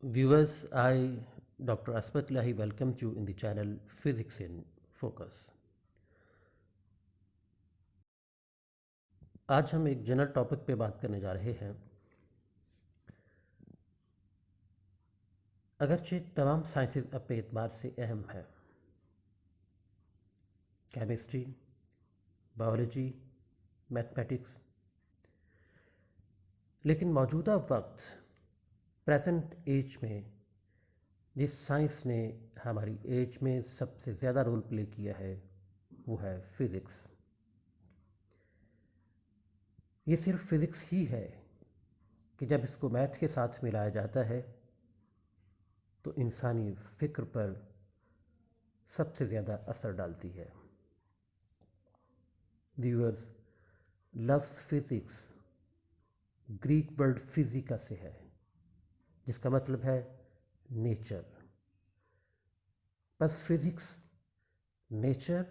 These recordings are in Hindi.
Viewers, I, Dr. Asmat Lahi, welcome you in the channel Physics in Focus. आज हम एक जनरल टॉपिक पे बात करने जा रहे हैं। अगरचे तमाम साइंसेस अपने एतबार से अहम हैं, केमिस्ट्री, बायोलॉजी, मैथमेटिक्स, लेकिन मौजूदा वक्त प्रेजेंट एज में जिस साइंस ने हमारी एज में सबसे ज़्यादा रोल प्ले किया है वो है फिज़िक्स। ये सिर्फ फिज़िक्स ही है कि जब इसको मैथ के साथ मिलाया जाता है तो इंसानी फ़िक्र पर सबसे ज़्यादा असर डालती है। व्यूअर्स, लफ्ज़ फिज़िक्स ग्रीक वर्ड फिजिका से है, जिसका मतलब है नेचर। बस फिज़िक्स नेचर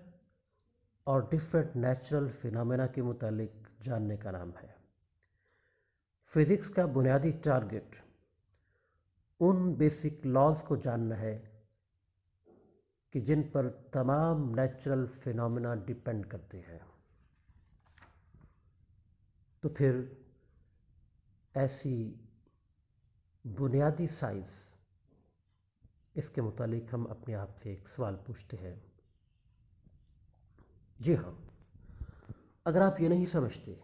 और डिफरेंट नेचुरल फिनोमेना के मुतालिक जानने का नाम है। फिज़िक्स का बुनियादी टारगेट उन बेसिक लॉज को जानना है कि जिन पर तमाम नेचुरल फिनोमेना डिपेंड करते हैं। तो फिर ऐसी बुनियादी साइंस, इसके मुतालिक हम अपने आप से एक सवाल पूछते हैं। जी हाँ, अगर आप ये नहीं समझते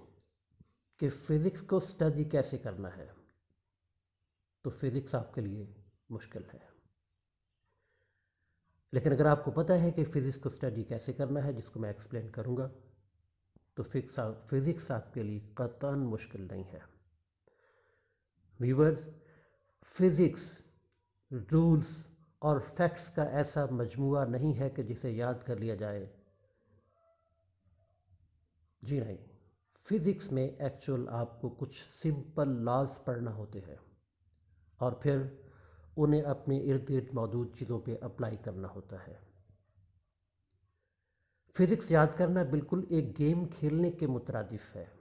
कि फ़िज़िक्स को स्टडी कैसे करना है तो फिज़िक्स आपके लिए मुश्किल है। लेकिन अगर आपको पता है कि फ़िज़िक्स को स्टडी कैसे करना है, जिसको मैं एक्सप्लेन करूँगा, तो फिज़िक्स आपके लिए कतई मुश्किल नहीं है। व्यूअर्स, फिज़िक्स रूल्स और फैक्ट्स का ऐसा मजमुआ नहीं है कि जिसे याद कर लिया जाए। जी नहीं, फिज़िक्स में एक्चुअल आपको कुछ सिंपल लॉज पढ़ना होते हैं और फिर उन्हें अपने इर्द गिर्द मौजूद चीज़ों पे अप्लाई करना होता है। फिज़िक्स याद करना बिल्कुल एक गेम खेलने के मुतरादिफ है,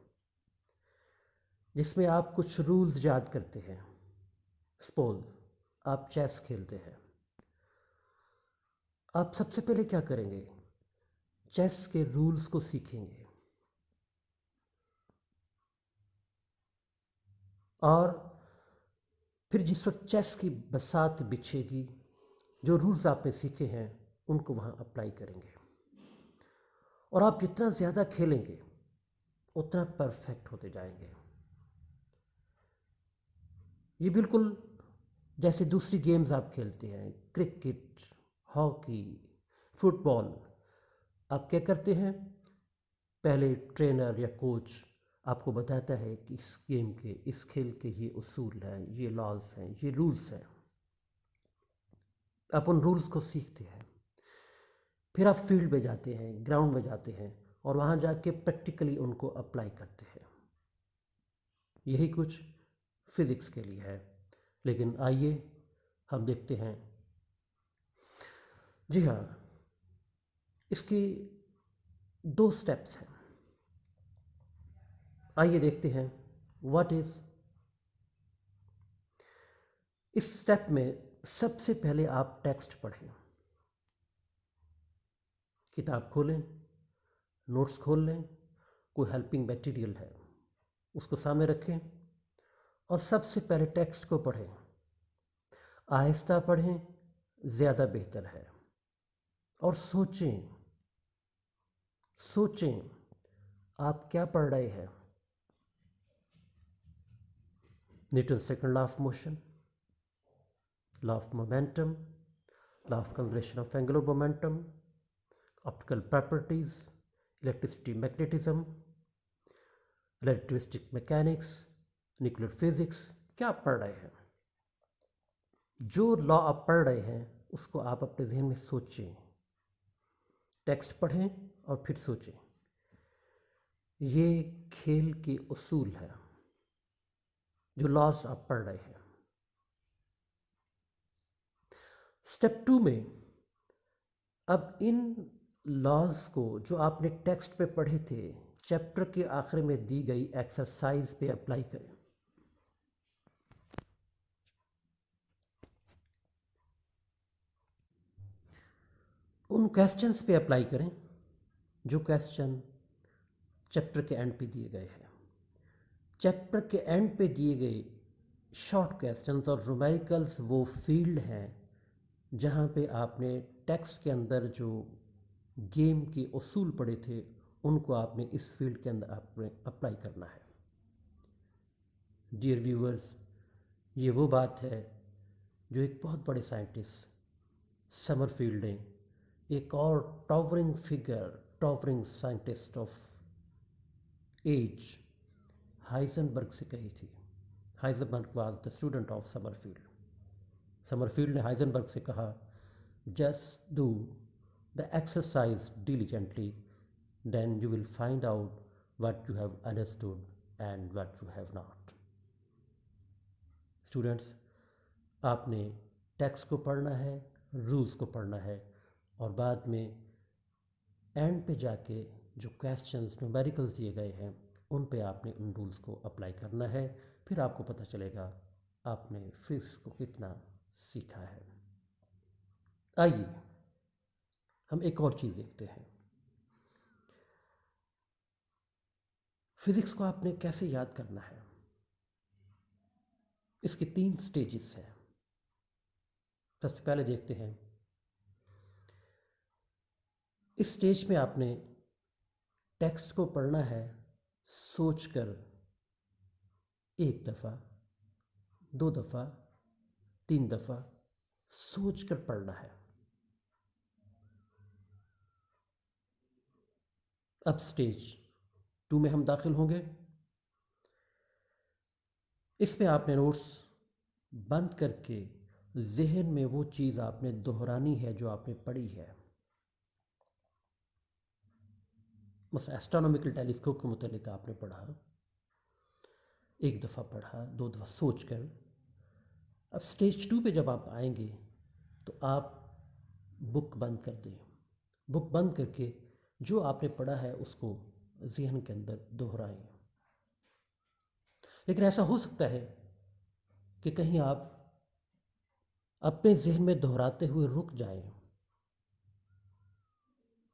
जिसमें आप कुछ रूल्स याद करते हैं। सपोज आप चेस खेलते हैं, आप सबसे पहले क्या करेंगे? चेस के रूल्स को सीखेंगे और फिर जिस वक्त चेस की बसात बिछेगी, जो रूल्स आपने सीखे हैं उनको वहाँ अप्लाई करेंगे और आप जितना ज़्यादा खेलेंगे उतना परफेक्ट होते जाएंगे। ये बिल्कुल जैसे दूसरी गेम्स आप खेलते हैं, क्रिकेट, हॉकी, फुटबॉल। आप क्या करते हैं? पहले ट्रेनर या कोच आपको बताता है कि इस गेम के, इस खेल के ये उसूल हैं, ये लॉज हैं, ये रूल्स हैं। आप उन रूल्स को सीखते हैं, फिर आप फील्ड में जाते हैं, ग्राउंड में जाते हैं और वहाँ जाके प्रैक्टिकली उनको अप्लाई करते हैं। यही कुछ फिज़िक्स के लिए है। लेकिन आइए हम देखते हैं। जी हाँ, इसकी 2 स्टेप्स हैं। आइए देखते हैं व्हाट इज़। इस स्टेप में सबसे पहले आप टेक्स्ट पढ़ें, किताब खोलें, नोट्स खोल लें, कोई हेल्पिंग मटेरियल है उसको सामने रखें और सबसे पहले टेक्स्ट को पढ़ें। आहिस्ता पढ़ें, ज़्यादा बेहतर है। और सोचें आप क्या पढ़ रहे हैं। Newton second law of motion, law of momentum, law of conservation of angular momentum, optical properties, electricity magnetism, relativistic mechanics, nuclear physics, क्या आप पढ़ रहे हैं? जो लॉ आप पढ़ रहे हैं उसको आप अपने जहन में सोचें। टेक्स्ट पढ़ें और फिर सोचें। ये खेल के उसूल है, जो लॉज आप पढ़ रहे हैं। स्टेप 2 में अब इन लॉज को जो आपने टेक्स्ट पे पढ़े थे, चैप्टर के आखिर में दी गई एक्सरसाइज पे अप्लाई करें। उन क्वेश्चंस पे अप्लाई करें जो क्वेश्चन चैप्टर के एंड पे दिए गए हैं। चैप्टर के एंड पे दिए गए शॉर्ट क्वेश्चंस और न्यूमेरिकल्स वो फील्ड हैं जहाँ पे आपने टेक्स्ट के अंदर जो गेम के उसूल पढ़े थे उनको आपने इस फील्ड के अंदर आपने अप्लाई करना है। डियर व्यूअर्स, ये वो बात है जो एक बहुत बड़े साइंटिस्ट समरफील्ड ने, एक और towering figure, towering scientist of age, Heisenberg से कही थी। Heisenberg was the student of Sommerfeld. Sommerfeld ने हाइजनबर्ग से कहा, just do the exercise diligently, then you will find out what you have understood and what you have not. Students, आपने टेक्स्ट को पढ़ना है, रूल्स को पढ़ना है और बाद में एंड पे जाके जो क्वेश्चंस न्यूमेरिकल्स दिए गए हैं उन पे आपने उन रूल्स को अप्लाई करना है। फिर आपको पता चलेगा आपने फिजिक्स को कितना सीखा है। आइए हम एक और चीज़ देखते हैं। फिजिक्स को आपने कैसे याद करना है। इसके 3 स्टेजेस हैं। सबसे पहले देखते हैं, इस स्टेज में आपने टेक्स्ट को पढ़ना है सोचकर 1 दफ़ा, 2 दफ़ा, 3 दफ़ा सोचकर पढ़ना है। अब स्टेज 2 में हम दाखिल होंगे। इसमें आपने नोट्स बंद करके जहन में वो चीज़ आपने दोहरानी है जो आपने पढ़ी है। मतलब एस्ट्रोनॉमिकल टेलीस्कोप के मुतालिक आपने पढ़ा, 1 दफ़ा पढ़ा, 2 दफ़ा सोच कर। अब स्टेज 2 पे जब आप आएंगे तो आप बुक बंद कर दें। बुक बंद करके जो आपने पढ़ा है उसको जहन के अंदर दोहराएं। लेकिन ऐसा हो सकता है कि कहीं आप अपने जहन में दोहराते हुए रुक जाएं,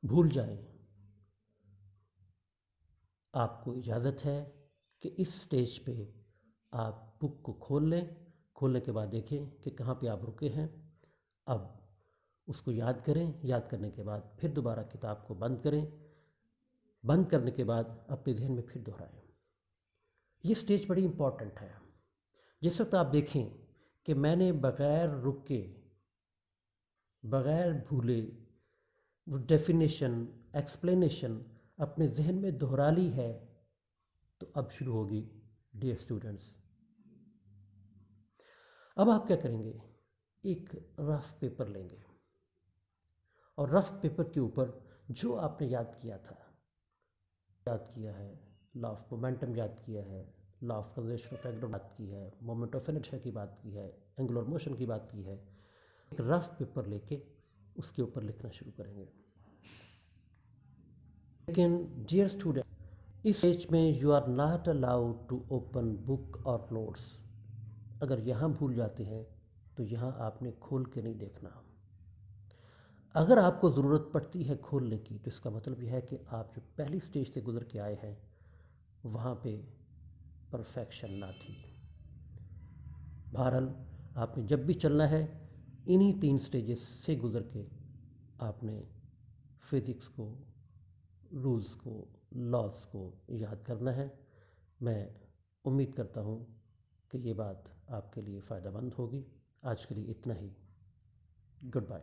भूल जाएं। आपको इजाज़त है कि इस स्टेज पे आप बुक को खोल लें। खोलने के बाद देखें कि कहाँ पे आप रुके हैं। अब उसको याद करें। याद करने के बाद फिर दोबारा किताब को बंद करें। बंद करने के बाद अपने जहन में फिर दोहराएं। ये स्टेज बड़ी इम्पॉर्टेंट है। जिस वक्त आप देखें कि मैंने बग़ैर रुके, बग़ैर भूले वो डेफिनेशन, एक्सप्लेनेशन अपने जहन में दोहरा ली है, तो अब शुरू होगी डियर स्टूडेंट्स। अब आप क्या करेंगे, एक रफ पेपर लेंगे और रफ पेपर के ऊपर जो आपने याद किया था, याद किया है, लॉ ऑफ मोमेंटम याद किया है, law of conservation of angular बात की है, मोमेंट ऑफ इनर्शिया की बात की है, एंगुलर मोशन की बात की है, एक रफ पेपर लेके उसके ऊपर लिखना शुरू करेंगे। लेकिन डियर स्टूडेंट, इस स्टेज में you are not allowed to open book और नोट्स। अगर यहाँ भूल जाते हैं तो यहाँ आपने खोल के नहीं देखना। अगर आपको ज़रूरत पड़ती है खोलने की तो इसका मतलब यह है कि आप जो पहली स्टेज से गुजर के आए हैं वहाँ पे परफेक्शन ना थी। बहरहाल आपने जब भी चलना है इन्हीं 3 स्टेजेस से गुजर के आपने फिज़िक्स को, रूल्स को, लॉज को याद करना है। मैं उम्मीद करता हूँ कि ये बात आपके लिए फ़ायदेमंद होगी। आज के लिए इतना ही। Good bye.